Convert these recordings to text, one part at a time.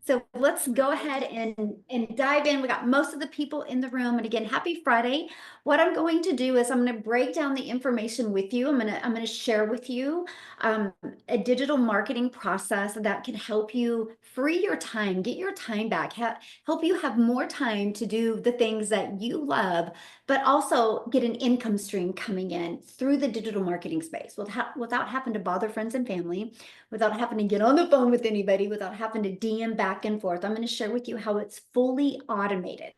So let's go ahead and dive in. We got most of the people in the room. And again, happy Friday. What I'm going to do is I'm going to break down the information with you. I'm going to share with you a digital marketing process that can help you free your time, get your time back, help you have more time to do the things that you love, but also get an income stream coming in through the digital marketing space without having to bother friends and family, without having to get on the phone with anybody, without having to DM back and forth. I'm going to share with you how it's fully automated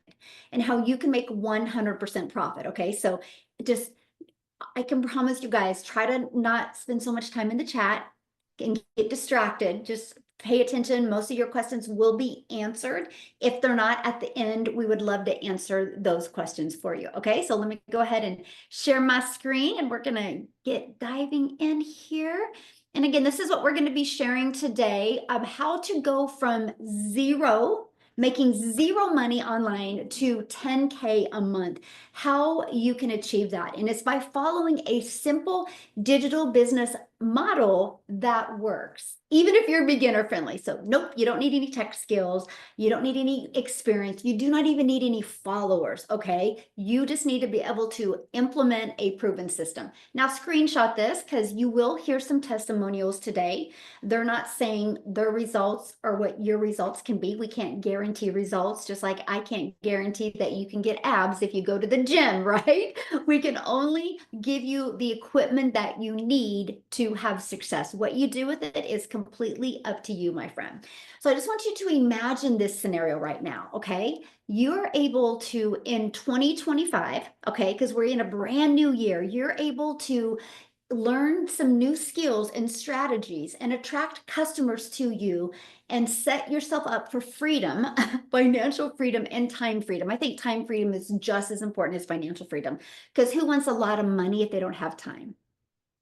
and how you can make 100% profit. Okay. So just, I can promise you guys, try to not spend so much time in the chat and get distracted. Just pay attention. Most of your questions will be answered. If they're not at the end, we would love to answer those questions for you. Okay, so let me go ahead and share my screen and we're gonna get diving in here. And again, this is what we're gonna be sharing today, how to go from making zero money online to 10K a month, how you can achieve that. And it's by following a simple digital business model that works, even if you're beginner friendly. So nope, you don't need any tech skills. You don't need any experience. You do not even need any followers, okay? You just need to be able to implement a proven system. Now screenshot this because you will hear some testimonials today. They're not saying their results are what your results can be. We can't guarantee results, just like I can't guarantee that you can get abs if you go to the gym, right? We can only give you the equipment that you need to have success. What you do with it is completely up to you, my friend. So I just want you to imagine this scenario right now, okay? You're able to, in 2025, okay, because we're in a brand new year, you're able to learn some new skills and strategies and attract customers to you and set yourself up for freedom, financial freedom and time freedom. I think time freedom is just as important as financial freedom, because who wants a lot of money if they don't have time?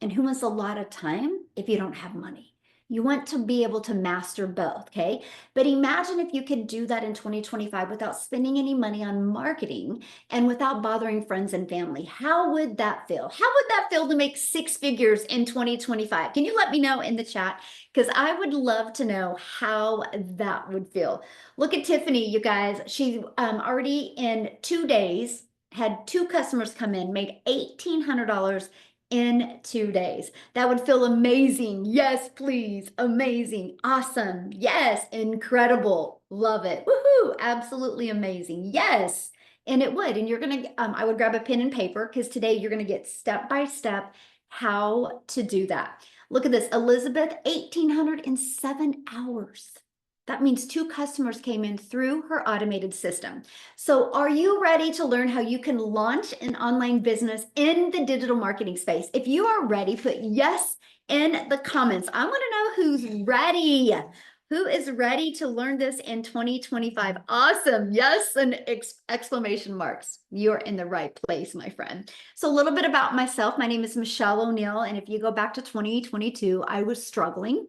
And who wants a lot of time if you don't have money? You want to be able to master both, okay? But imagine if you could do that in 2025 without spending any money on marketing and without bothering friends and family. How would that feel? How would that feel to make six figures in 2025? Can you let me know in the chat? Because I would love to know how that would feel. Look at Tiffany, you guys. She already in 2 days had two customers come in, made $1,800 in 2 days. That would feel amazing. Yes, please. Amazing. Awesome. Yes. Incredible. Love it. Woohoo. Absolutely amazing. Yes. And it would. And you're going to, I would grab a pen and paper because today you're going to get step by step how to do that. Look at this. Elizabeth, 1,807 hours. That means two customers came in through her automated system. So are you ready to learn how you can launch an online business in the digital marketing space? If you are ready, put yes in the comments. I want to know who's ready. Who is ready to learn this in 2025? Awesome. Yes, and exclamation marks. You're in the right place, my friend. So a little bit about myself. My name is Michelle O'Neill. And if you go back to 2022, I was struggling.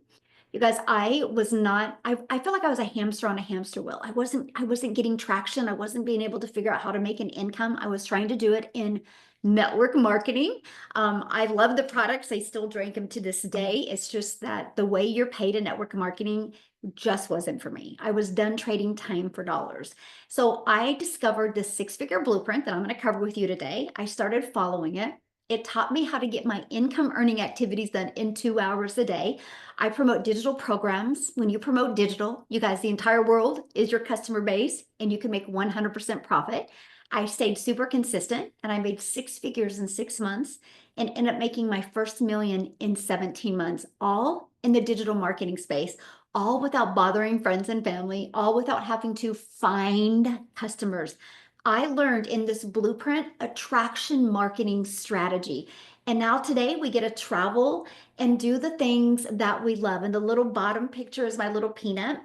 You guys, I felt like I was a hamster on a hamster wheel. I wasn't getting traction. I wasn't being able to figure out how to make an income. I was trying to do it in network marketing. I love the products. I still drink them to this day. It's just that the way you're paid in network marketing just wasn't for me. I was done trading time for dollars. So I discovered this six-figure blueprint that I'm going to cover with you today. I started following it. It taught me how to get my income earning activities done in 2 hours a day. I promote digital programs. When you promote digital, you guys, the entire world is your customer base and you can make 100% profit. I stayed super consistent and I made six figures in 6 months and ended up making my first million in 17 months, all in the digital marketing space, all without bothering friends and family, all without having to find customers. I learned in this blueprint attraction marketing strategy. And now today we get to travel and do the things that we love. And the little bottom picture is my little peanut.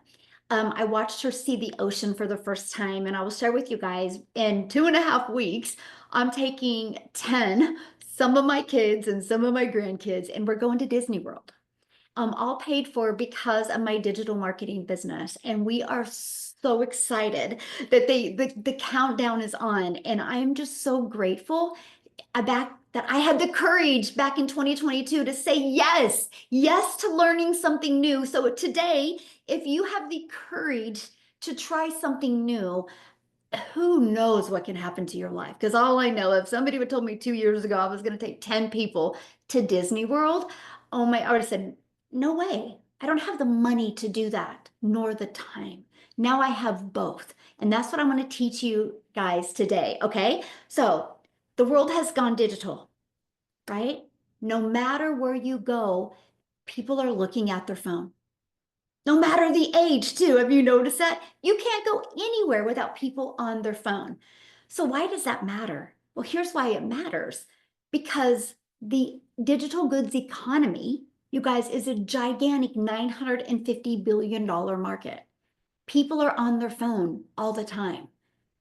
I watched her see the ocean for the first time. And I will share with you guys in 2.5 weeks, I'm taking 10, some of my kids and some of my grandkids, and we're going to Disney World. All paid for because of my digital marketing business. And we are so excited that the countdown is on. And I'm just so grateful. that I had the courage back in 2022 to say yes, yes to learning something new. So today, if you have the courage to try something new, who knows what can happen to your life? Because all I know, if somebody would told me 2 years ago I was going to take 10 people to Disney World, oh my, I would have said, no way. I don't have the money to do that, nor the time. Now I have both. And that's what I'm going to teach you guys today. Okay. So the world has gone digital, right? No matter where you go, people are looking at their phone. No matter the age, too. Have you noticed that? You can't go anywhere without people on their phone. So why does that matter? Well, here's why it matters. Because the digital goods economy, you guys, is a gigantic $950 billion market. People are on their phone all the time,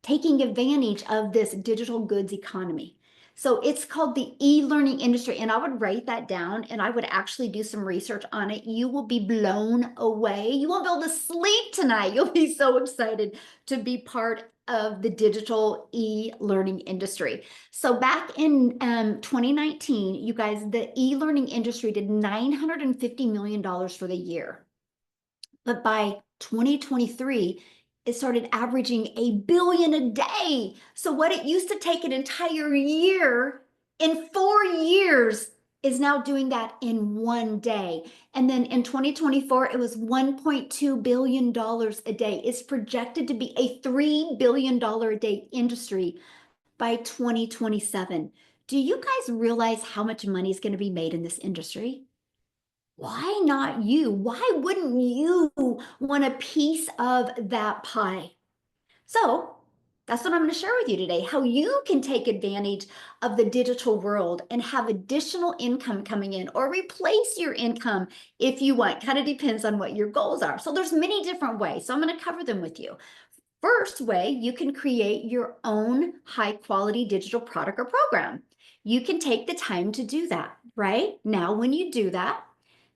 taking advantage of this digital goods economy. So it's called the e-learning industry. And I would write that down and I would actually do some research on it. You will be blown away. You won't be able to sleep tonight. You'll be so excited to be part of the digital e-learning industry. So back in 2019, you guys, the e-learning industry did $950 million for the year. But by 2023, it started averaging $1 billion a day. So what it used to take an entire year, in 4 years, is now doing that in 1 day. And then in 2024, it was $1.2 billion a day. It's projected to be a $3 billion a day industry by 2027. Do you guys realize how much money is going to be made in this industry? Why not you? Why wouldn't you want a piece of that pie? So that's what I'm going to share with you today, how you can take advantage of the digital world and have additional income coming in or replace your income if you want. Kind of depends on what your goals are. So there's many different ways. So I'm going to cover them with you. First way, you can create your own high quality digital product or program. You can take the time to do that, right? Now, when you do that,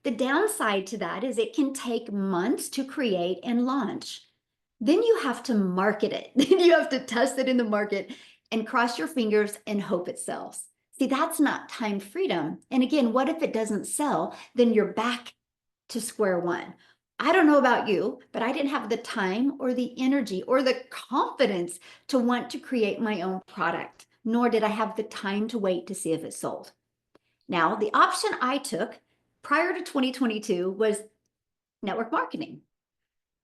the downside to that is it can take months to create and launch. Then you have to market it. Then you have to test it in the market and cross your fingers and hope it sells. See, that's not time freedom. And again, what if it doesn't sell? Then you're back to square one. I don't know about you, but I didn't have the time or the energy or the confidence to want to create my own product, nor did I have the time to wait to see if it sold. Now, the option I took prior to 2022 was network marketing.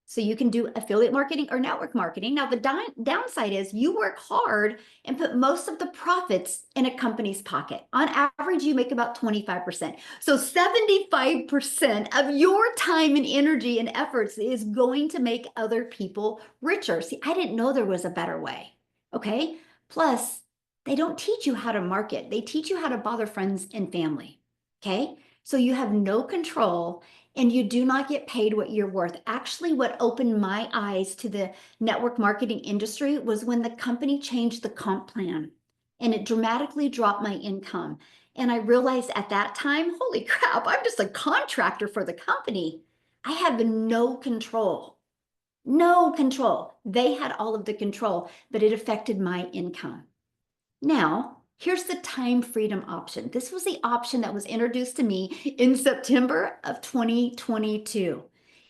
So you can do affiliate marketing or network marketing. Now, the downside is you work hard and put most of the profits in a company's pocket. On average, you make about 25%. So 75% of your time and energy and efforts is going to make other people richer. See, I didn't know there was a better way. Okay. Plus, they don't teach you how to market. They teach you how to bother friends and family. Okay. So you have no control and you do not get paid what you're worth. Actually, what opened my eyes to the network marketing industry was when the company changed the comp plan and it dramatically dropped my income. And I realized at that time, holy crap, I'm just a contractor for the company. I have no control. No control. They had all of the control, but it affected my income. Now, here's the time freedom option. This was the option that was introduced to me in September of 2022.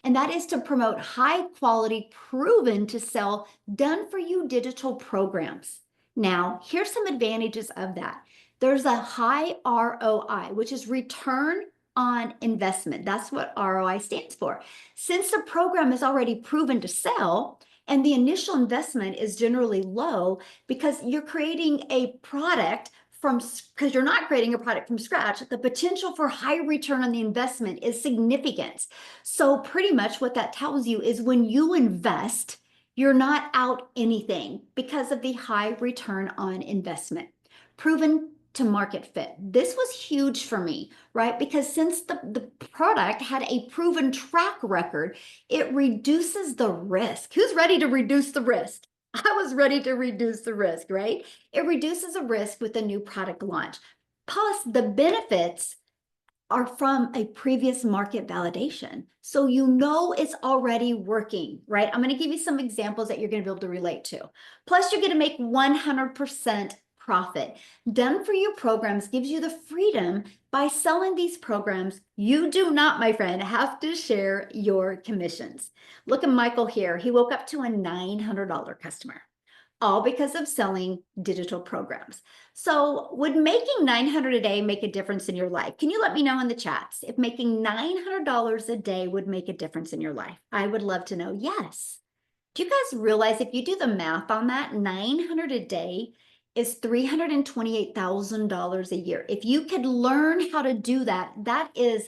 And that is to promote high quality, proven to sell, done for you digital programs. Now, here's some advantages of that. There's a high ROI, which is return on investment. That's what ROI stands for. Since the program is already proven to sell, and the initial investment is generally low because you're creating a product because you're not creating a product from scratch, the potential for high return on the investment is significant. So pretty much what that tells you is when you invest, you're not out anything because of the high return on investment. Proven to market fit. This was huge for me, right? Because since the product had a proven track record, it reduces the risk. Who's ready to reduce the risk? I was ready to reduce the risk, right? It reduces the risk with a new product launch. Plus, the benefits are from a previous market validation. So you know it's already working, right? I'm going to give you some examples that you're going to be able to relate to. Plus, you're going to make 100% profit. Done for you programs gives you the freedom by selling these programs. You do not, my friend, have to share your commissions. Look at Michael here. He woke up to a $900 customer, all because of selling digital programs. So would making $900 a day make a difference in your life? Can you let me know in the chats if making $900 a day would make a difference in your life? I would love to know. Yes. Do you guys realize if you do the math on that, 900 a day is $328,000 a year. If you could learn how to do that, that is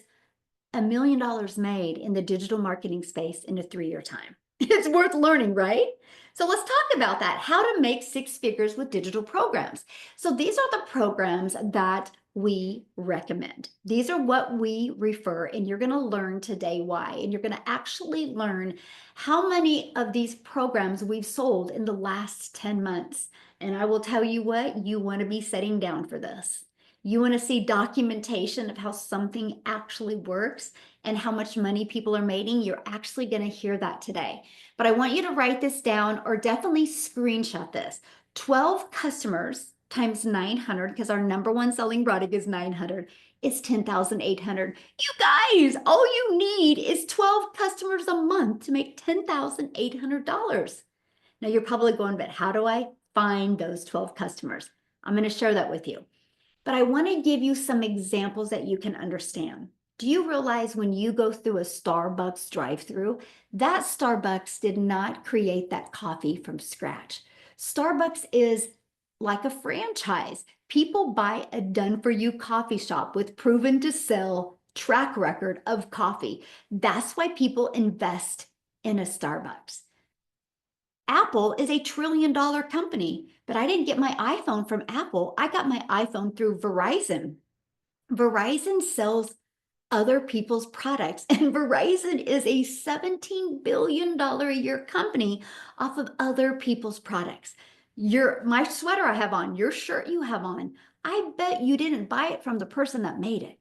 $1 million made in the digital marketing space in a 3-year time. It's worth learning, right? So let's talk about that, how to make 6 figures with digital programs. So these are the programs that we recommend. These are what we refer, and you're going to learn today why. And you're going to actually learn how many of these programs we've sold in the last 10 months. And I will tell you what, you want to be sitting down for this. You want to see documentation of how something actually works and how much money people are making. You're actually going to hear that today. But I want you to write this down or definitely screenshot this. 12 customers times 900, because our number one selling product is 900, is 10,800. You guys, all you need is 12 customers a month to make $10,800. Now you're probably going, but how do I find those 12 customers? I'm going to share that with you. But I want to give you some examples that you can understand. Do you realize when you go through a Starbucks drive-through, that Starbucks did not create that coffee from scratch? Starbucks is like a franchise. People buy a done-for-you coffee shop with proven to sell track record of coffee. That's why people invest in a Starbucks. Apple is a $1 trillion company, but I didn't get my iPhone from Apple. I got my iPhone through Verizon. Verizon sells other people's products, and Verizon is a $17 billion a year company off of other people's products. My sweater I have on, your shirt you have on, I bet you didn't buy it from the person that made it.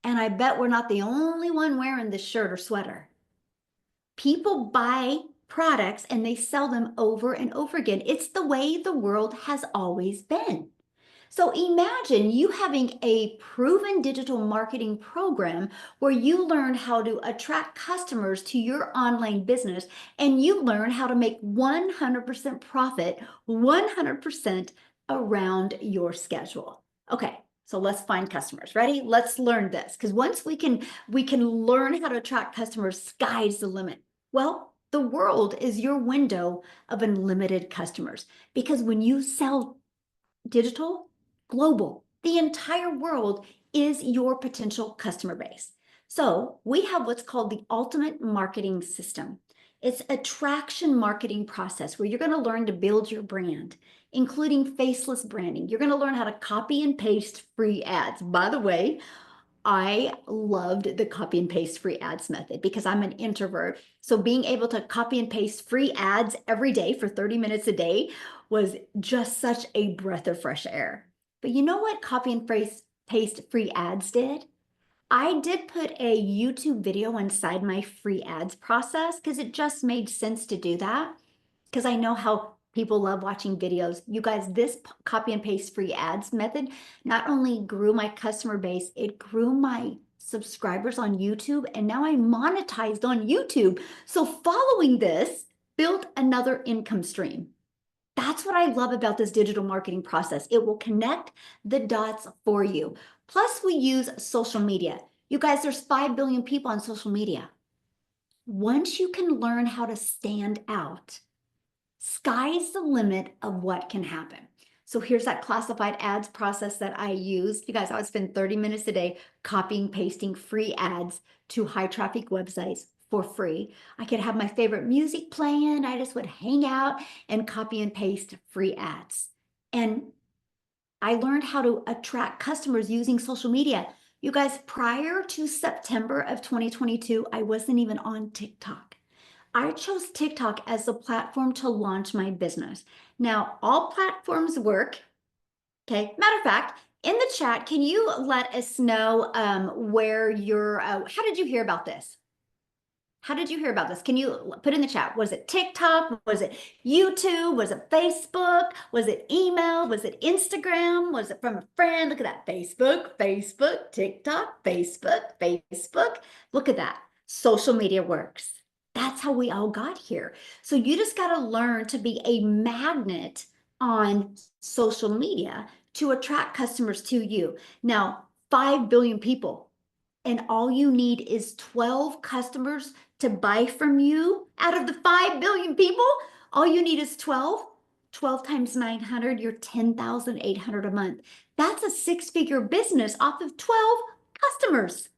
And I bet we're not the only one wearing this shirt or sweater. People buy products and they sell them over and over again. It's the way the world has always been. So imagine you having a proven digital marketing program where you learn how to attract customers to your online business and you learn how to make 100% profit, 100% around your schedule. Okay, so let's find customers. Ready? Let's learn this, because once we can learn how to attract customers, sky's the limit. Well, the world is your window of unlimited customers, because when you sell digital, global, the entire world is your potential customer base. So we have what's called the ultimate marketing system. It's a traction marketing process where you're going to learn to build your brand, including faceless branding. You're going to learn how to copy and paste free ads. By the way, I loved the copy and paste free ads method because I'm an introvert. So being able to copy and paste free ads every day for 30 minutes a day was just such a breath of fresh air. But you know what copy and paste free ads did? I did put a YouTube video inside my free ads process because it just made sense to do that, because I know how people love watching videos. You guys, this copy and paste free ads method not only grew my customer base, it grew my subscribers on YouTube, and now I'm monetized on YouTube. So following this built another income stream. That's what I love about this digital marketing process. It will connect the dots for you. Plus, we use social media. You guys, there's 5 billion people on social media. Once you can learn how to stand out, sky's the limit of what can happen. So here's that classified ads process that I use. You guys, I would spend 30 minutes a day copying, pasting free ads to high traffic websites for free. I could have my favorite music playing. I just would hang out and copy and paste free ads. And I learned how to attract customers using social media. You guys, prior to September of 2022, I wasn't even on TikTok. I chose TikTok as the platform to launch my business. Now, all platforms work. Okay, matter of fact, in the chat, can you let us know where you're, how did you hear about this? How did you hear about this? Can you put in the chat? Was it TikTok? Was it YouTube? Was it Facebook? Was it email? Was it Instagram? Was it from a friend? Look at that. Facebook, Facebook, TikTok, Facebook, Facebook. Look at that. Social media works. That's how we all got here. So you just got to learn to be a magnet on social media to attract customers to you. Now, 5 billion people, and all you need is 12 customers to buy from you out of the 5 billion people. All you need is 12. 12 times 900, you're 10,800 a month. That's a six-figure business off of 12 customers.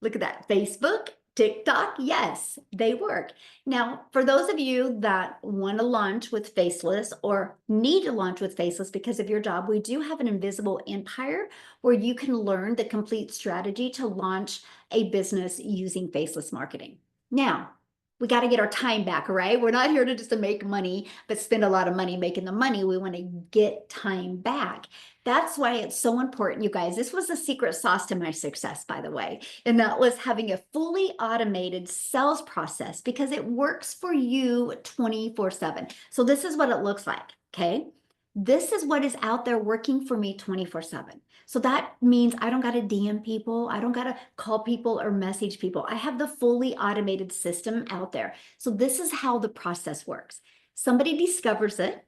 Look at that. Facebook, TikTok, yes, they work. Now, for those of you that want to launch with Faceless or need to launch with Faceless because of your job, we do have an invisible empire where you can learn the complete strategy to launch a business using Faceless marketing. Now, we got to get our time back, right? We're not here to just to make money, but spend a lot of money making the money. We want to get time back. That's why it's so important, you guys. This was the secret sauce to my success, by the way. And that was having a fully automated sales process because it works for you 24/7. So this is what it looks like, okay? This is what is out there working for me 24/7. So that means I don't got to DM people. I don't got to call people or message people. I have the fully automated system out there. So this is how the process works. Somebody discovers it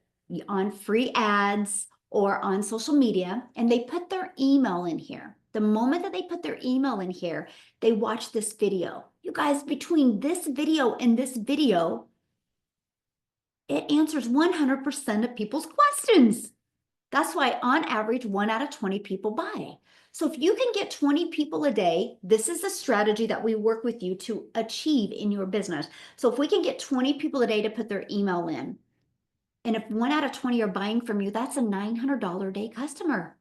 on free ads or on social media, and they put their email in here. The moment that they put their email in here, they watch this video. You guys, between this video and this video, it answers 100% of people's questions. That's why on average, 1 out of 20 people buy. So if you can get 20 people a day, this is the strategy that we work with you to achieve in your business. So if we can get 20 people a day to put their email in, and if 1 out of 20 are buying from you, that's a $900 a day customer.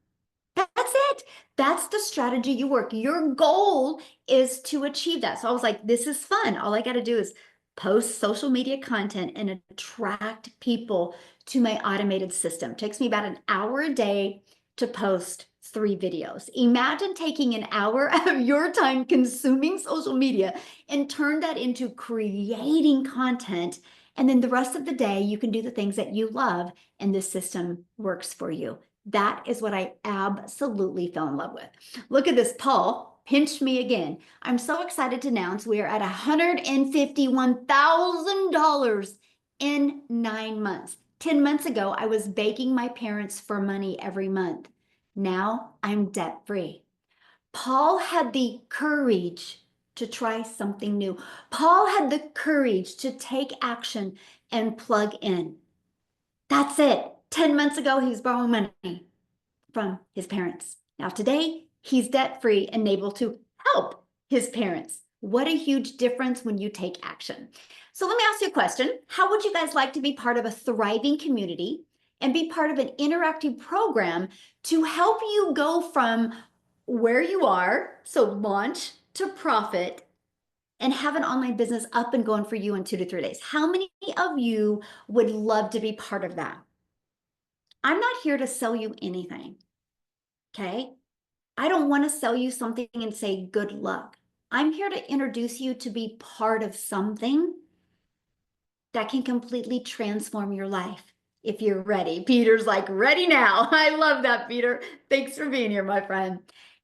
That's it. That's the strategy you work. Your goal is to achieve that. So I was like, this is fun. All I got to do is post social media content and attract people to my automated system. It takes me about an hour a day to post 3 videos. Imagine taking an hour of your time consuming social media and turn that into creating content. And then the rest of the day, you can do the things that you love, and this system works for you. That is what I absolutely fell in love with. Look at this, Paul. Pinch me again. I'm so excited to announce we are at $151,000 in 9 months. 10 months ago, I was begging my parents for money every month. Now I'm debt-free. Paul had the courage to try something new. Paul had the courage to take action and plug in. That's it. 10 months ago, he was borrowing money from his parents. Now today, he's debt-free and able to help his parents. What a huge difference when you take action. So let me ask you a question. How would you guys like to be part of a thriving community and be part of an interactive program to help you go from where you are, so launch to profit, and have an online business up and going for you in 2 to 3 days? How many of you would love to be part of that? I'm not here to sell you anything, okay? I don't want to sell you something and say good luck. I'm here to introduce you to be part of something that can completely transform your life if you're ready. Peter's like, ready now. I love that, Peter. Thanks for being here, my friend.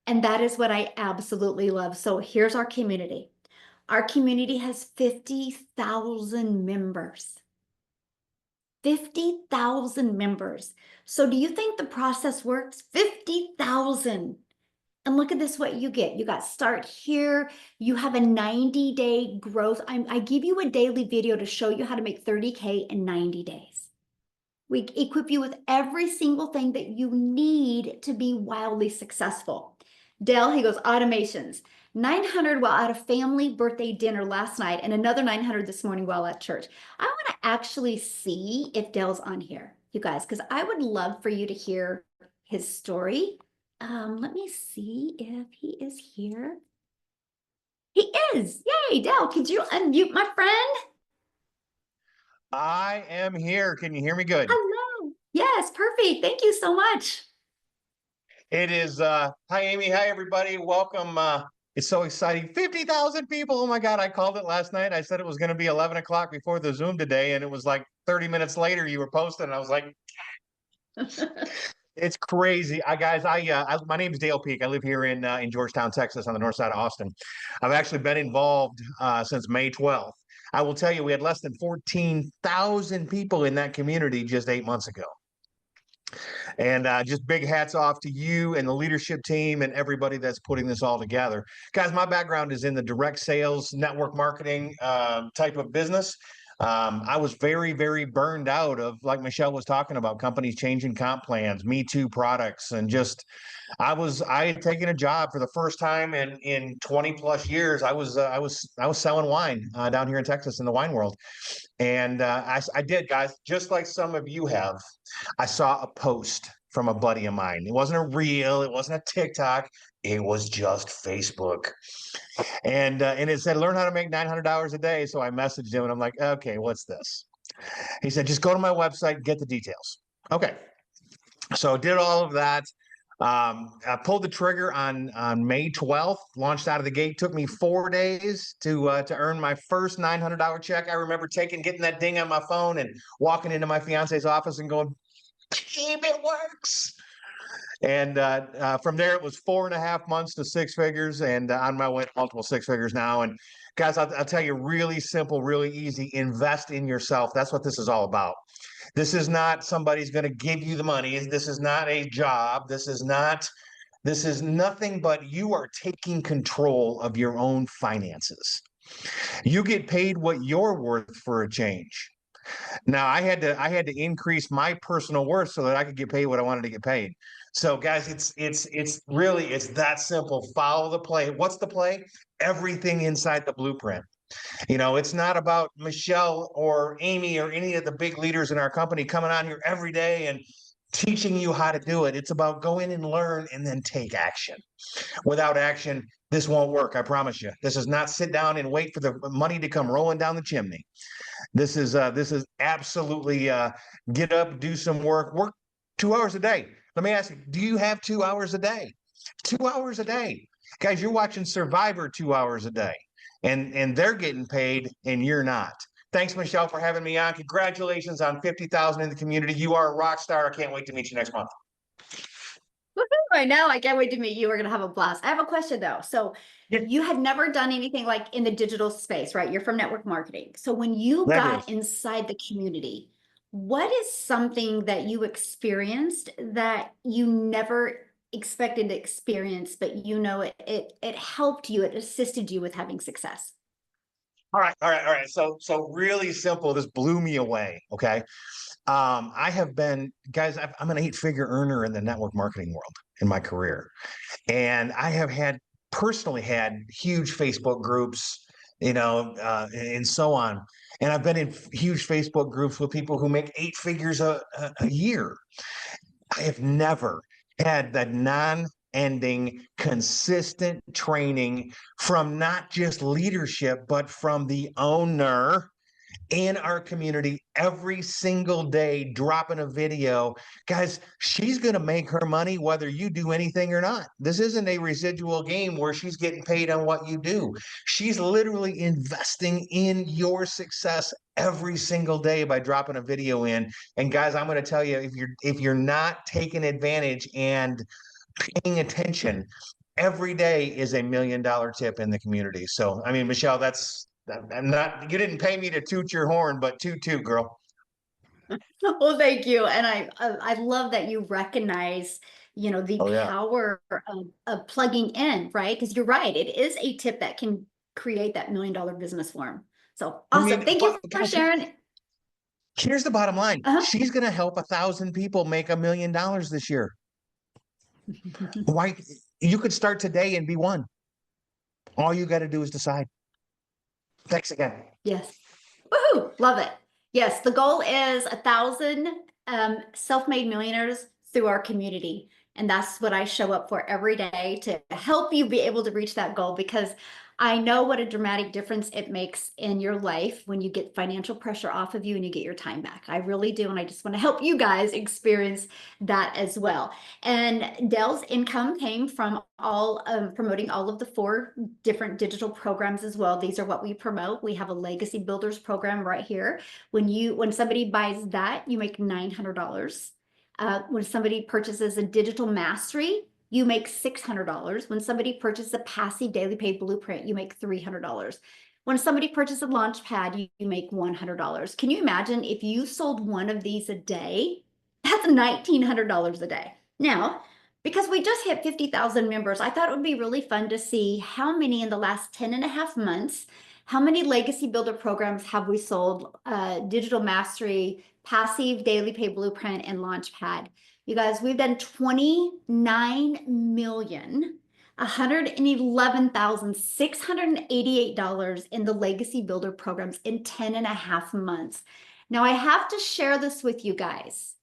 And that is what I absolutely love. So here's our community. Our community has 50,000 members. 50,000 members. So do you think the process works? 50,000. And look at this, what you get. You got start here. You have a 90-day growth. I give you a daily video to show you how to make 30K in 90 days. We equip you with every single thing that you need to be wildly successful. Dale, he goes, automations. 900 while at a family birthday dinner last night and another 900 this morning while at church. I want to actually see if Dale's on here, you guys, because I would love for you to hear his story. Let me see if he is here. He is. Yay, Dale, could you unmute my friend? I am here. Can you hear me good? Hello. Yes, perfect. Thank you so much. It is, hi, Amy. Hi, everybody. Welcome. It's so exciting. 50,000 people. Oh my God. I called it last night. I said it was going to be 11 o'clock before the Zoom today. And it was like 30 minutes later you were posting. And I was like, it's crazy. My name is Dale Peak. I live here in Georgetown, Texas, on the north side of Austin. I've actually been involved since May 12th. I will tell you, we had less than 14,000 people in that community just 8 months ago. And just big hats off to you and the leadership team and everybody that's putting this all together. Guys, my background is in the direct sales, network marketing type of business. I was very, very burned out of, like Michelle was talking about, companies changing comp plans, Me Too products, and just I had taken a job for the first time in 20 plus years. I was selling wine down here in Texas in the wine world, and I did, guys, just like some of you have. I saw a post from a buddy of mine. It wasn't a reel. It wasn't a TikTok. It was just Facebook. And it said, learn how to make $900 a day. So I messaged him and I'm like, okay, what's this? He said, just go to my website, get the details. Okay. So did all of that. I pulled the trigger on May 12th, launched out of the gate. Took me 4 days to earn my first $900 check. I remember getting that ding on my phone and walking into my fiance's office and going, "Babe, it works." And from there, it was 4.5 months to six figures, and on my way to multiple six figures now. And guys, I'll tell you, really simple, really easy. Invest in yourself. That's what this is all about. This is not somebody's going to give you the money. This is not a job. This is nothing but you are taking control of your own finances. You get paid what you're worth for a change. Now I had to increase my personal worth so that I could get paid what I wanted to get paid. So guys, it's really it's that simple. Follow the play. What's the play? Everything inside the blueprint. It's not about Michelle or Amy or any of the big leaders in our company coming on here every day and teaching you how to do it. It's about go in and learn and then take action. Without action, this won't work. I promise you. This is not sit down and wait for the money to come rolling down the chimney. This is absolutely get up, do some work 2 hours a day. Let me ask you, do you have 2 hours a day? 2 hours a day. Guys, you're watching Survivor 2 hours a day. And they're getting paid and you're not. Thanks, Michelle, for having me on. Congratulations on 50,000 in the community. You are a rock star. I can't wait to meet you next month. I know. I can't wait to meet you. We're going to have a blast. I have a question though. So Yeah, you had never done anything like in the digital space, right? You're from network marketing. So when you that got is. inside the community, what is something that you experienced that you never expected to experience, but it helped you, it assisted you with having success? All right. So really simple. This blew me away. Okay. I have been, guys, I'm an eight-figure earner in the network marketing world in my career. And I have personally had huge Facebook groups, and so on. And I've been in huge Facebook groups with people who make eight figures a year. I have never had that non-ending, consistent training from not just leadership, but from the owner in our community every single day, dropping a video. Guys, she's going to make her money whether you do anything or not. This isn't a residual game where she's getting paid on what you do. She's literally investing in your success every single day by dropping a video in. And guys, I'm going to tell you, if you're not taking advantage and paying attention, every day is $1 million tip in the community. So, I mean, Michelle, I'm not, you didn't pay me to toot your horn, but toot, girl. Well, thank you. And I love that you recognize, the Oh, yeah. power of plugging in, right? Because you're right. It is a tip that can create that $1 million business for him. So I awesome. mean, Thank you but for guys, sharing. here's the bottom line. Uh-huh. She's going to help 1,000 people make $1 million this year. Why? You could start today and be one. All you got to do is decide. Thanks again. Yes. Woohoo! Love it. Yes, the goal is 1,000 self-made millionaires through our community. And that's what I show up for every day to help you be able to reach that goal because I know what a dramatic difference it makes in your life when you get financial pressure off of you and you get your time back. I really do. And I just want to help you guys experience that as well. And Dell's income came from all promoting all of the 4 different digital programs as well. These are what we promote. We have a legacy builders program right here. When somebody buys that, you make $900. When somebody purchases a digital mastery, you make $600. When somebody purchases a passive daily pay blueprint, you make $300. When somebody purchases a launch pad, you make $100. Can you imagine if you sold one of these a day? That's $1,900 a day. Now, because we just hit 50,000 members, I thought it would be really fun to see how many in the last 10 and a half months, how many legacy builder programs have we sold, digital mastery, passive daily pay blueprint, and launchpad. You guys, we've done $29,111,688 in the legacy builder programs in 10 and a half months. Now I have to share this with you guys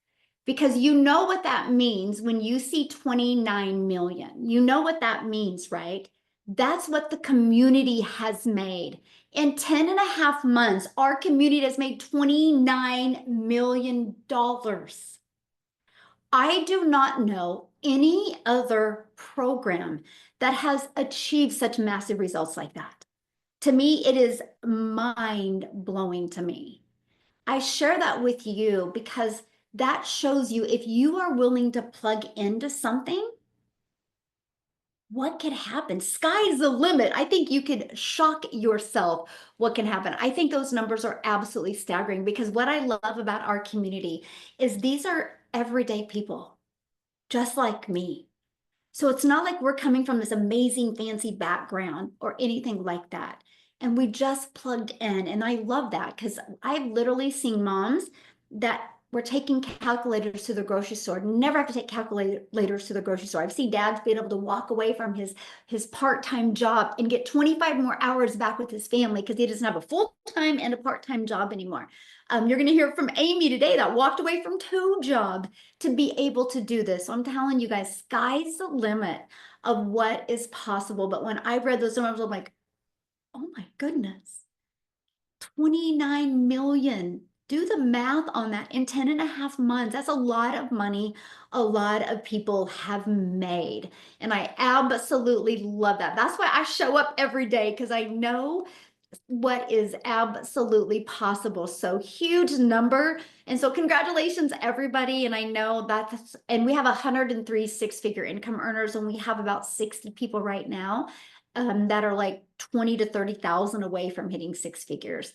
because you know what that means when you see 29 million. You know what that means, right? That's what the community has made. In 10 and a half months, our community has made $29 million. I do not know any other program that has achieved such massive results like that. To me, it is mind-blowing to me. I share that with you because that shows you if you are willing to plug into something, what could happen? Sky's the limit. I think you could shock yourself what can happen. I think those numbers are absolutely staggering because what I love about our community is these are everyday people, just like me. So it's not like we're coming from this amazing fancy background or anything like that. And we just plugged in. And I love that because I've literally seen moms that were taking calculators to the grocery store, never have to take calculators to the grocery store. I've seen dads being able to walk away from his part-time job and get 25 more hours back with his family because he doesn't have a full-time and a part-time job anymore. You're going to hear from Amy today that walked away from 2 jobs to be able to do this. So I'm telling you guys, sky's the limit of what is possible. But when I read those numbers, I'm like, oh my goodness, 29 million. Do the math on that in 10 and a half months. That's a lot of money a lot of people have made. And I absolutely love that. That's why I show up every day because I know what is absolutely possible. So huge number. And so congratulations, everybody. And I know and we have 103 6-figure income earners, and we have about 60 people right now that are like 20 to 30,000 away from hitting 6 figures.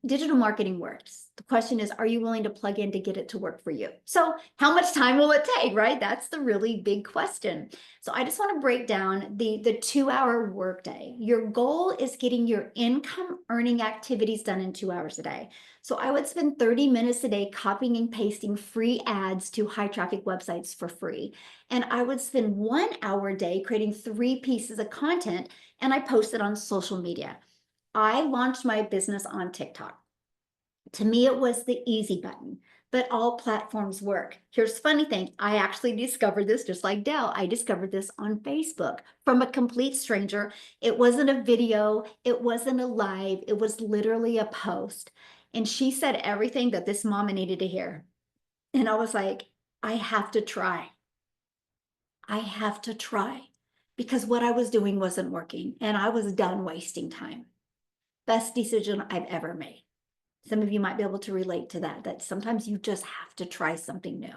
Digital marketing works. The question is, are you willing to plug in to get it to work for you? So how much time will it take, right? That's the really big question. So I just want to break down the 2-hour workday. Your goal is getting your income earning activities done in 2 hours a day. So I would spend 30 minutes a day copying and pasting free ads to high traffic websites for free. And I would spend 1 hour a day creating 3 pieces of content, and I post it on social media. I launched my business on TikTok. To me, it was the easy button, but all platforms work. Here's the funny thing. I actually discovered this just like Dell. I discovered this on Facebook from a complete stranger. It wasn't a video. It wasn't a live. It was literally a post. And she said everything that this mama needed to hear. And I was like, I have to try. I have to try because what I was doing wasn't working and I was done wasting time. Best decision I've ever made. Some of you might be able to relate to that sometimes you just have to try something new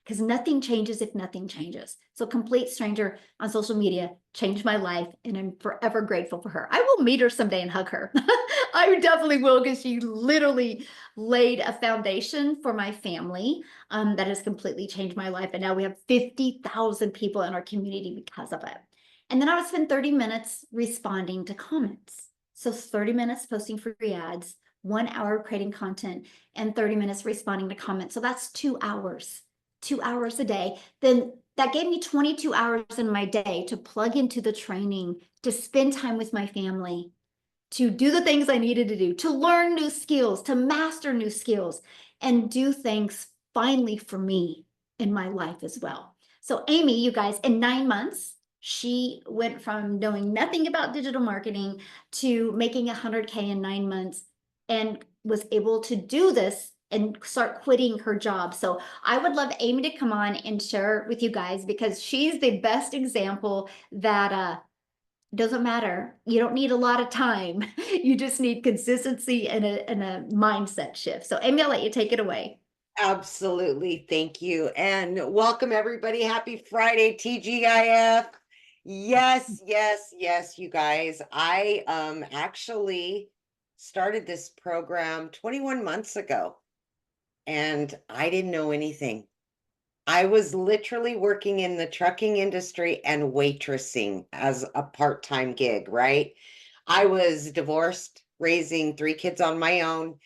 because nothing changes if nothing changes. So complete stranger on social media changed my life and I'm forever grateful for her. I will meet her someday and hug her. I definitely will because she literally laid a foundation for my family that has completely changed my life. And now we have 50,000 people in our community because of it. And then I would spend 30 minutes responding to comments. So 30 minutes posting free ads, 1 hour creating content, and 30 minutes responding to comments. So that's 2 hours, 2 hours a day. Then that gave me 22 hours in my day to plug into the training, to spend time with my family, to do the things I needed to do, to learn new skills, to master new skills, and do things finally for me in my life as well. So Amy, you guys, in 9 months, She went from knowing nothing about digital marketing to making 100K in 9 months and was able to do this and start quitting her job. So I would love Amy to come on and share with you guys because she's the best example that doesn't matter. You don't need a lot of time. You just need consistency and a mindset shift. So Amy, I'll let you take it away. Absolutely. Thank you. And welcome everybody. Happy Friday, TGIF. Yes, yes, yes, you guys. I actually started this program 21 months ago and I didn't know anything. I was literally working in the trucking industry and waitressing as a part-time gig, right? I was divorced, raising 3 kids on my own.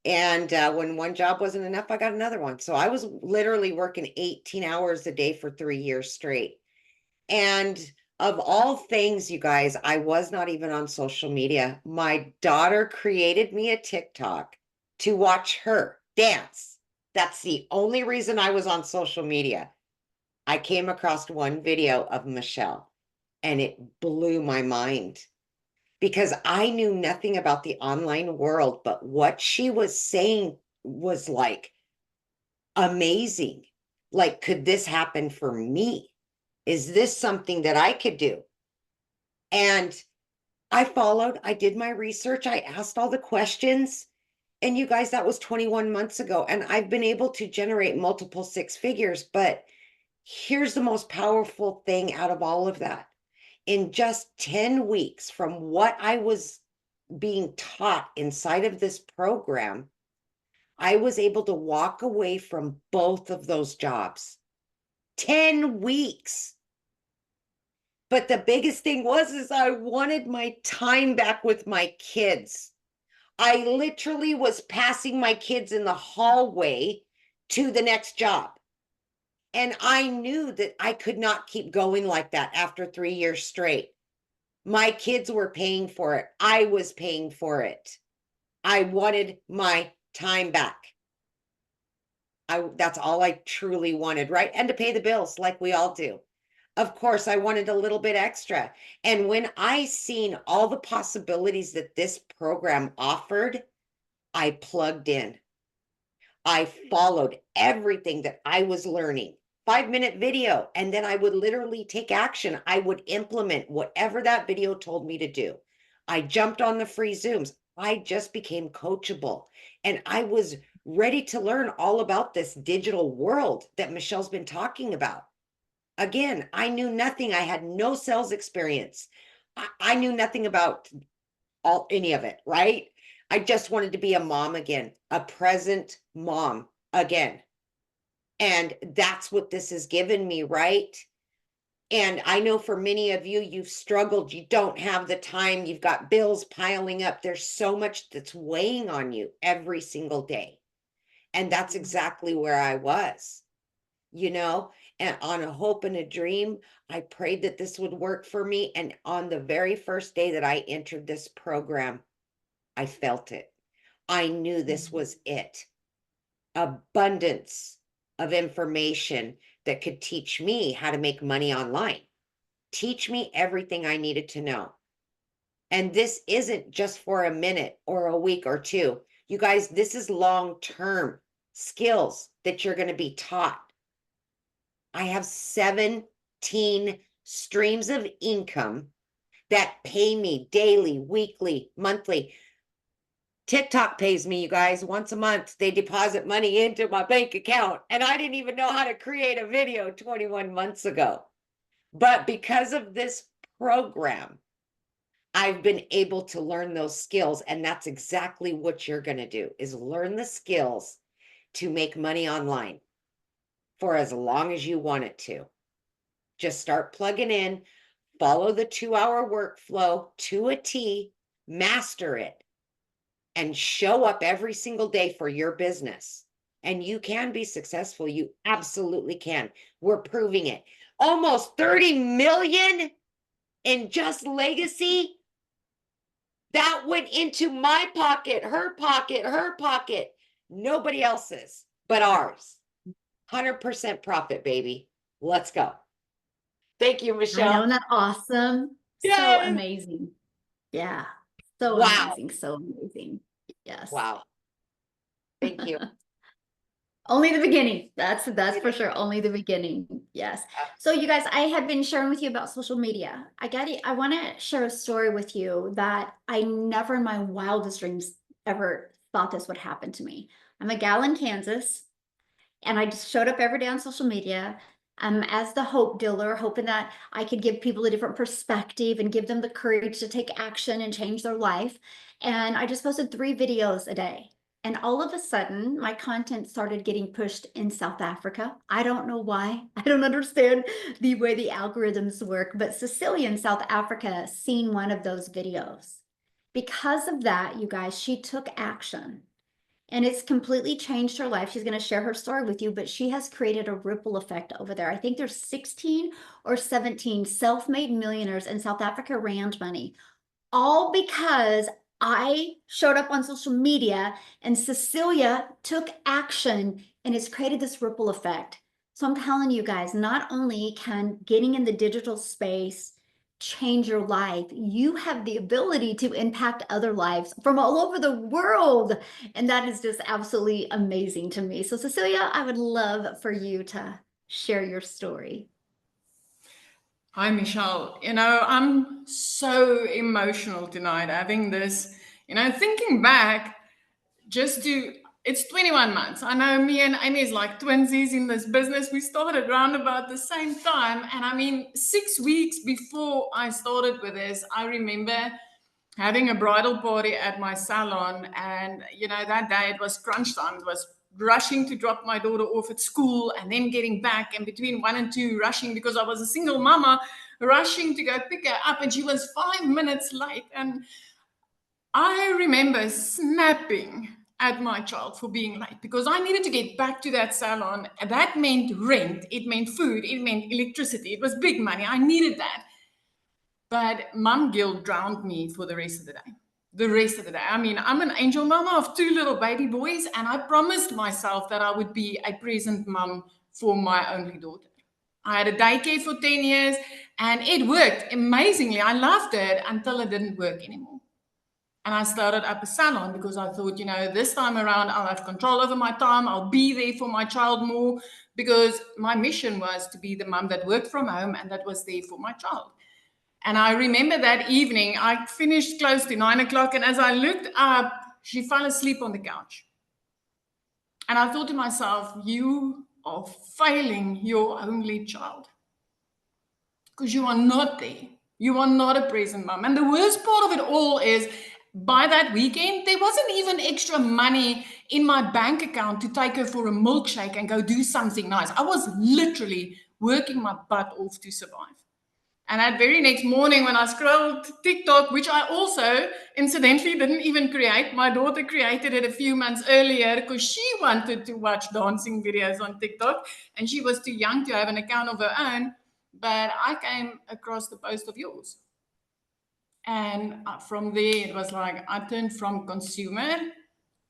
And when one job wasn't enough, I got another one. So I was literally working 18 hours a day for 3 years straight. And of all things, you guys, I was not even on social media. My daughter created me a TikTok to watch her dance. That's the only reason I was on social media. I came across one video of Michelle and it blew my mind because I knew nothing about the online world, but what she was saying was like amazing. Like, could this happen for me? Is this something that I could do? And I followed, I did my research, I asked all the questions. And you guys, that was 21 months ago. And I've been able to generate multiple 6 figures. But here's the most powerful thing out of all of that. In just 10 weeks from what I was being taught inside of this program, I was able to walk away from both of those jobs. 10 weeks. But the biggest thing is I wanted my time back with my kids. I literally was passing my kids in the hallway to the next job. And I knew that I could not keep going like that after 3 years straight. My kids were paying for it. I was paying for it. I wanted my time back. That's all I truly wanted, right? And to pay the bills like we all do. Of course, I wanted a little bit extra. And when I seen all the possibilities that this program offered, I plugged in. I followed everything that I was learning. 5-minute video, and then I would literally take action. I would implement whatever that video told me to do. I jumped on the free Zooms. I just became coachable, and I was ready to learn all about this digital world that Michelle's been talking about. Again, I knew nothing. I had no sales experience. I knew nothing about any of it, right? I just wanted to be a mom again, a present mom again. And that's what this has given me, right? And I know for many of you, you've struggled. You don't have the time. You've got bills piling up. There's so much that's weighing on you every single day. And that's exactly where I was, and on a hope and a dream, I prayed that this would work for me. And on the very first day that I entered this program, I felt it. I knew this was it. Abundance of information that could teach me how to make money online, teach me everything I needed to know. And this isn't just for a minute or a week or two. You guys, this is long-term skills that you're going to be taught. I have 17 streams of income that pay me daily, weekly, monthly. TikTok pays me, you guys, once a month. They deposit money into my bank account. And I didn't even know how to create a video 21 months ago. But because of this program, I've been able to learn those skills. And that's exactly what you're going to do, is learn the skills to make money online for as long as you want it to. Just start plugging in, follow the 2-hour workflow to a T, master it, and show up every single day for your business. And you can be successful. You absolutely can. We're proving it. Almost 30 million in just legacy. That went into my pocket, her pocket, her pocket. Nobody else's but ours. 100% profit, baby. Let's go. Thank you, I know, Michelle. isn't that awesome? So Yes. amazing. Yeah. So Wow. amazing. So amazing. Yes. Wow. Thank you. Only the beginning. That's for sure. Only the beginning. Yes. So you guys, I have been sharing with you about social media. I want to share a story with you that I never in my wildest dreams ever thought this would happen to me. I'm a gal in Kansas, and I just showed up every day on social media as the hope dealer, hoping that I could give people a different perspective and give them the courage to take action and change their life. And I just posted 3 videos a day. And all of a sudden, my content started getting pushed in South Africa. I don't know why. I don't understand the way the algorithms work, but Cecilia in South Africa seen one of those videos. Because of that, you guys, she took action. And it's completely changed her life. She's going to share her story with you, but she has created a ripple effect over there. I think there's 16 or 17 self-made millionaires in South Africa rand money, all because I showed up on social media and Cecilia took action and has created this ripple effect. So I'm telling you guys, not only can getting in the digital space change your life, you have the ability to impact other lives from all over the world. And that is just absolutely amazing to me. So Cecilia, I would love for you to share your story. Hi, Michelle. I'm so emotional tonight having this, thinking back it's 21 months. I know me and Amy is like twinsies in this business. We started around about the same time. And I mean, 6 weeks before I started with this, I remember having a bridal party at my salon. And, that day it was crunch time. It was rushing to drop my daughter off at school and then getting back, and between 1 and 2 rushing because I was a single mama, rushing to go pick her up, and she was 5 minutes late. And I remember snapping at my child for being late because I needed to get back to that salon. That meant rent, it meant food, it meant electricity. It was big money. I needed that. But mom guilt drowned me for the rest of the day. The rest of the day. I mean, I'm an angel mama of 2 little baby boys, and I promised myself that I would be a present mom for my only daughter. I had a daycare for 10 years, and it worked amazingly. I loved it until it didn't work anymore. And I started up a salon because I thought, this time around, I'll have control over my time. I'll be there for my child more, because my mission was to be the mom that worked from home and that was there for my child. And I remember that evening, I finished close to 9 o'clock. And as I looked up, she fell asleep on the couch. And I thought to myself, you are failing your only child, because you are not there. You are not a present mom. And the worst part of it all is, by that weekend, there wasn't even extra money in my bank account to take her for a milkshake and go do something nice. I was literally working my butt off to survive. And that very next morning, when I scrolled TikTok, which I also incidentally didn't even create, my daughter created it a few months earlier because she wanted to watch dancing videos on TikTok and she was too young to have an account of her own. But I came across the post of yours. And from there, it was like I turned from consumer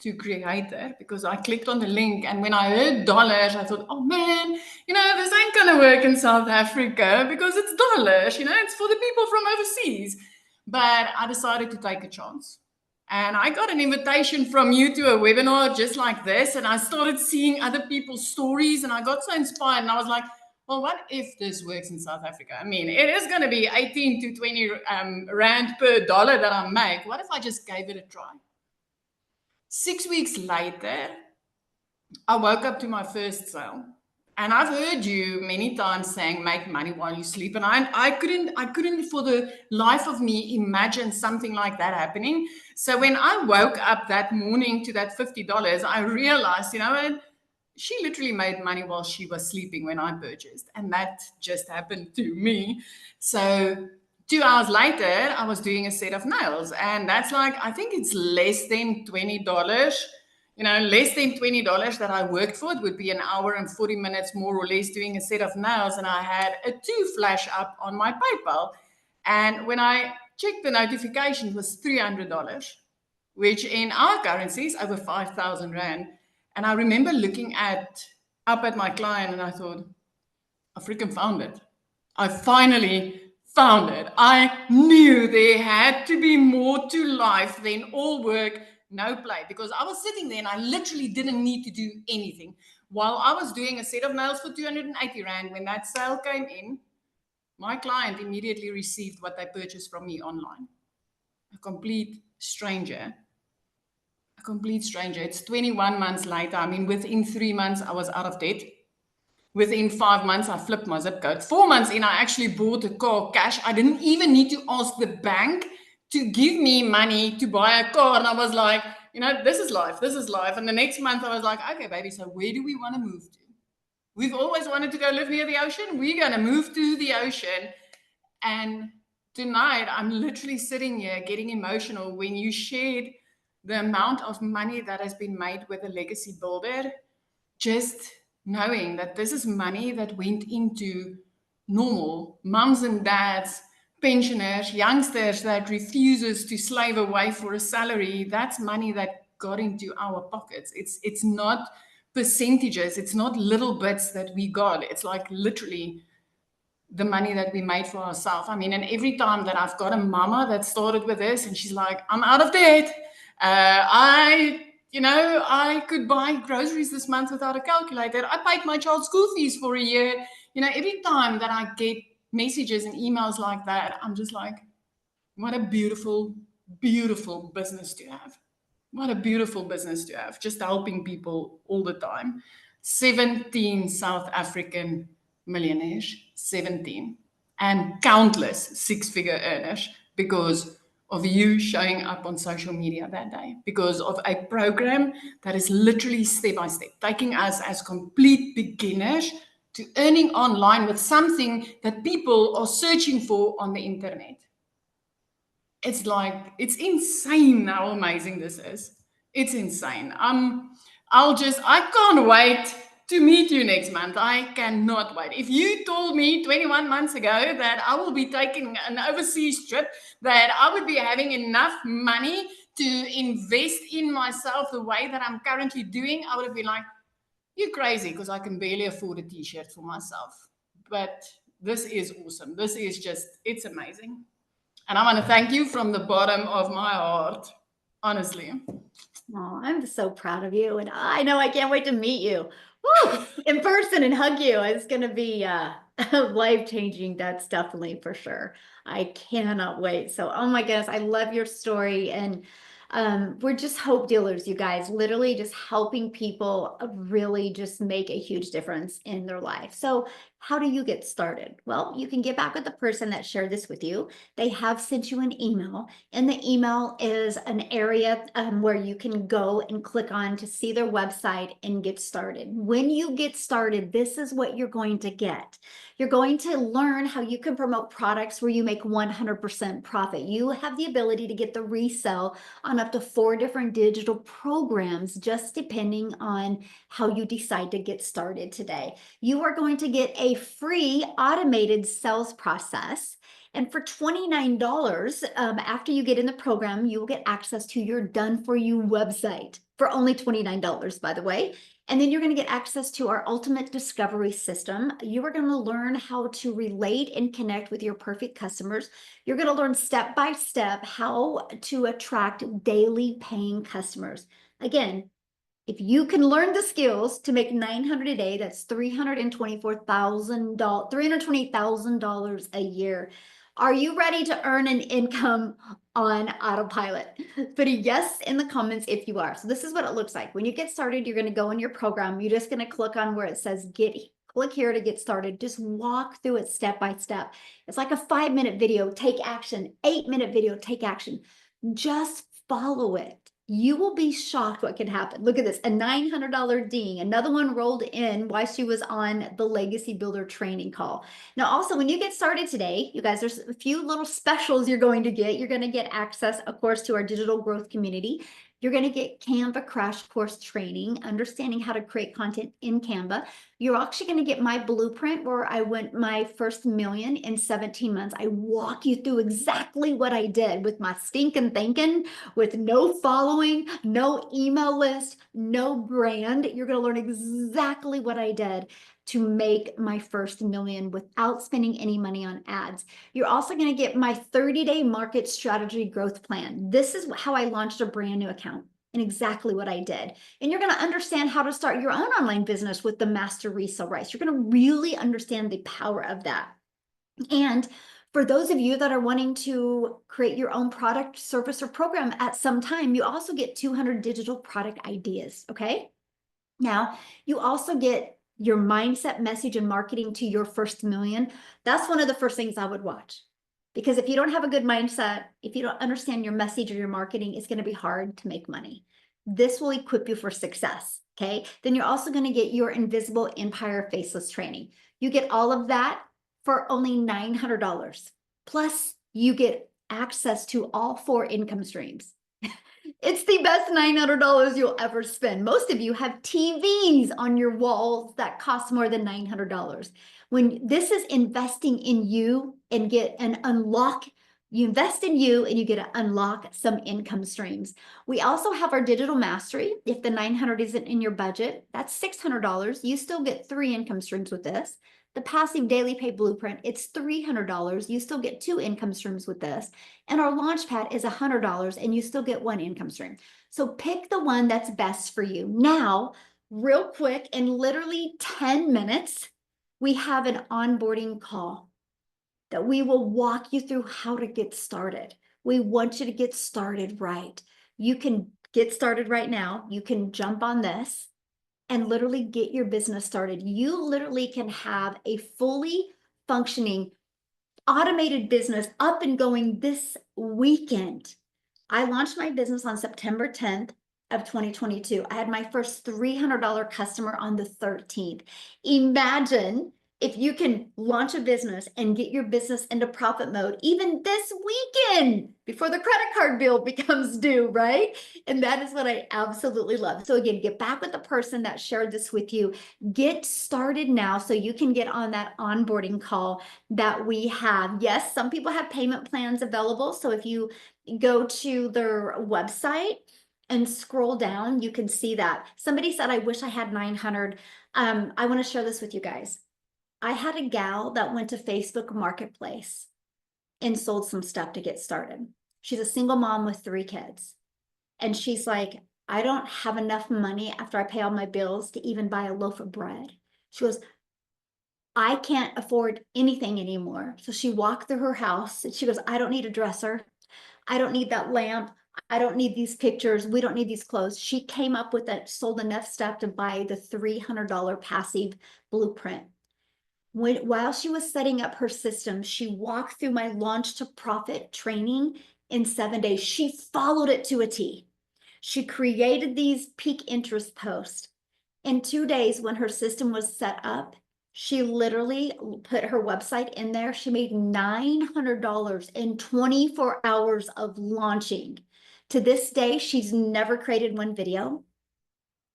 to creator, because I clicked on the link. And when I heard dollars, I thought, oh man, this ain't going to work in South Africa because it's dollars, it's for the people from overseas. But I decided to take a chance. And I got an invitation from you to a webinar just like this. And I started seeing other people's stories and I got so inspired. And I was like, well, what if this works in South Africa? I mean, it is going to be 18 to 20 rand per dollar that I make. What if I just gave it a try? 6 weeks later, I woke up to my first sale. And I've heard you many times saying, make money while you sleep. And I couldn't for the life of me imagine something like that happening. So when I woke up that morning to that $50, I realized, she literally made money while she was sleeping when I purchased. And that just happened to me. So 2 hours later, I was doing a set of nails. And that's like, I think it's less than $20. Less than $20 that I worked for. It would be an hour and 40 minutes more or less doing a set of nails. And I had a 2 flash up on my PayPal. And when I checked the notification, it was $300, which in our currency is over 5,000 Rand. And I remember looking up at my client and I thought, I freaking found it. I finally found it. I knew there had to be more to life than all work, no play, because I was sitting there and I literally didn't need to do anything. While I was doing a set of nails for 280 Rand, when that sale came in, my client immediately received what they purchased from me online. A complete stranger. A complete stranger. It's 21 months later. I mean, within 3 months, I was out of debt. Within 5 months, I flipped my zip code. 4 months in, I actually bought a car cash. I didn't even need to ask the bank to give me money to buy a car. And I was like, you know, this is life. This is life. And the next month, I was like, okay, baby, so where do we want to move to? We've always wanted to go live near the ocean. We're going to move to the ocean. And tonight, I'm literally sitting here getting emotional when you shared the amount of money that has been made with a legacy builder. Just knowing that this is money that went into normal mums and dads, pensioners, youngsters that refuses to slave away for a salary. That's money that got into our pockets. It's not percentages. It's not little bits that we got. It's like literally the money that we made for ourselves. I mean, and every time that I've got a mama that started with this and she's like, I'm out of debt. I could buy groceries this month without a calculator. I paid my child's school fees for a year. You know, every time that I get messages and emails like that, I'm just like, what a beautiful, beautiful business to have. What a beautiful business to have, just helping people all the time. 17 South African millionaires, 17, and countless six-figure earners because of you showing up on social media that day, because of a program that is literally step by step, taking us as complete beginners to earning online with something that people are searching for on the internet. It's like, it's insane how amazing this is. It's insane. I can't wait to meet you next month. I cannot wait. If you told me 21 months ago that I will be taking an overseas trip, that I would be having enough money to invest in myself the way that I'm currently doing, I would have been like, you're crazy, because I can barely afford a t-shirt for myself. But this is awesome. This is just, it's amazing. And I want to thank you from the bottom of my heart, honestly. Oh, I'm so proud of you. And I know I can't wait to meet you in person and hug you. It's going to be life-changing. That's definitely for sure. I cannot wait. So, oh my goodness, I love your story. And we're just hope dealers, you guys, literally just helping people really just make a huge difference in their life. So how do you get started? Well, you can get back with the person that shared this with you. They have sent you an email, and the email is an area where you can go and click on to see their website and get started. When you get started, this is what you're going to get. You're going to learn how you can promote products where you make 100% profit. You have the ability to get the resell on up to 4 different digital programs, just depending on how you decide to get started today. You are going to get a free automated sales process. And for $29, after you get in the program, you will get access to your Done For You website for only $29, by the way. And then you're going to get access to our ultimate discovery system. You are going to learn how to relate and connect with your perfect customers. You're going to learn step by step how to attract daily paying customers. Again, if you can learn the skills to make $900 a day, that's $328,000 a year. Are you ready to earn an income on autopilot? Put a yes in the comments if you are. So this is what it looks like. When you get started, you're going to go in your program. You're just going to click on where it says click here to get started. Just walk through it step by step. It's like a 5-minute video, take action, 8-minute video, take action. Just follow it. You will be shocked what can happen. Look at this, a $900 ding. Another one rolled in while she was on the Legacy Builder training call. Now, also, when you get started today, you guys, there's a few little specials you're going to get. You're going to get access, of course, to our digital growth community. You're going to get Canva crash course training, understanding how to create content in Canva. You're actually going to get my blueprint where I went my first million in 17 months. I walk you through exactly what I did with my stinking thinking, with no following, no email list, no brand. You're going to learn exactly what I did. to make my first million without spending any money on ads. You're also going to get my 30-day market strategy growth plan. This is how I launched a brand new account and exactly what I did. And you're going to understand how to start your own online business with the master resale rights. You're going to really understand the power of that. And for those of you that are wanting to create your own product, service, or program at some time, you also get 200 digital product ideas, okay? Now, you also get your mindset, message, and marketing to your first million. That's one of the first things I would watch. Because if you don't have a good mindset, if you don't understand your message or your marketing, it's going to be hard to make money. This will equip you for success, okay? Then you're also going to get your Invisible Empire Faceless training. You get all of that for only $900. Plus, you get access to all 4 income streams. It's the best $900 you'll ever spend. Most of you have TVs on your walls that cost more than $900. When this is investing in you and get an unlock, you invest in you and you get to unlock some income streams. We also have our digital mastery. If the $900 isn't in your budget, that's $600. You still get 3 income streams with this. The passive daily pay blueprint, it's $300. You still get 2 income streams with this. And our launch pad is $100 and you still get 1 income stream. So pick the one that's best for you. Now, real quick, in literally 10 minutes, we have an onboarding call that we will walk you through how to get started. We want you to get started right. You can get started right now. You can jump on this and literally get your business started. You literally can have a fully functioning, automated business up and going this weekend. I launched my business on September 10th of 2022. I had my first $300 customer on the 13th. Imagine if you can launch a business and get your business into profit mode even this weekend before the credit card bill becomes due, right? And that is what I absolutely love. So again, get back with the person that shared this with you. Get started now so you can get on that onboarding call that we have. Yes, some people have payment plans available. So if you go to their website and scroll down, you can see that. Somebody said, I wish I had 900. I want to share this with you guys. I had a gal that went to Facebook Marketplace and sold some stuff to get started. She's a single mom with 3 kids. And she's like, I don't have enough money after I pay all my bills to even buy a loaf of bread. She goes, I can't afford anything anymore. So she walked through her house and she goes, I don't need a dresser. I don't need that lamp. I don't need these pictures. We don't need these clothes. She came up with it, sold enough stuff to buy the $300 passive blueprint. While she was setting up her system, she walked through my launch to profit training in 7 days. She followed it to a T. She created these peak interest posts. In 2 days, when her system was set up, she literally put her website in there. She made $900 in 24 hours of launching. To this day, she's never created 1 video.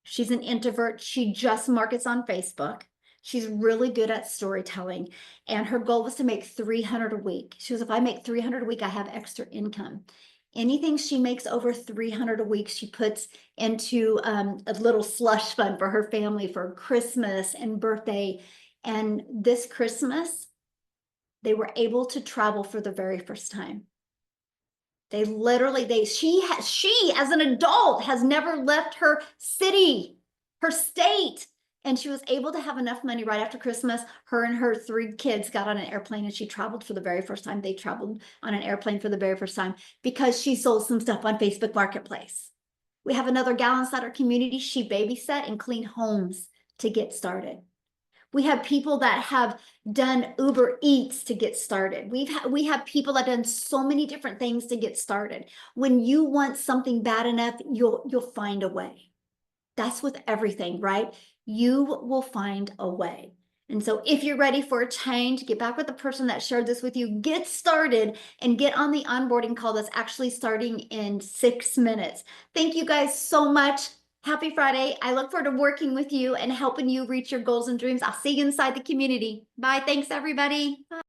She's an introvert. She just markets on Facebook. She's really good at storytelling. And her goal was to make $300 a week. She goes, if I make $300 a week, I have extra income. Anything she makes over $300 a week, she puts into a little slush fund for her family for Christmas and birthday. And this Christmas, they were able to travel for the very first time. They literally, she as an adult has never left her city, her state. And she was able to have enough money right after Christmas. Her and her 3 kids got on an airplane and she traveled for the very first time. They traveled on an airplane for the very first time because she sold some stuff on Facebook Marketplace. We have another gal inside our community. She babysat and cleaned homes to get started. We have people that have done Uber Eats to get started. We have people that have done so many different things to get started. When you want something bad enough, you'll find a way. That's with everything, right? You will find a way. And so if you're ready for a change, get back with the person that shared this with you, get started and get on the onboarding call that's actually starting in 6 minutes. Thank you guys so much. Happy Friday. I look forward to working with you and helping you reach your goals and dreams. I'll see you inside the community. Bye. Thanks, everybody. Bye.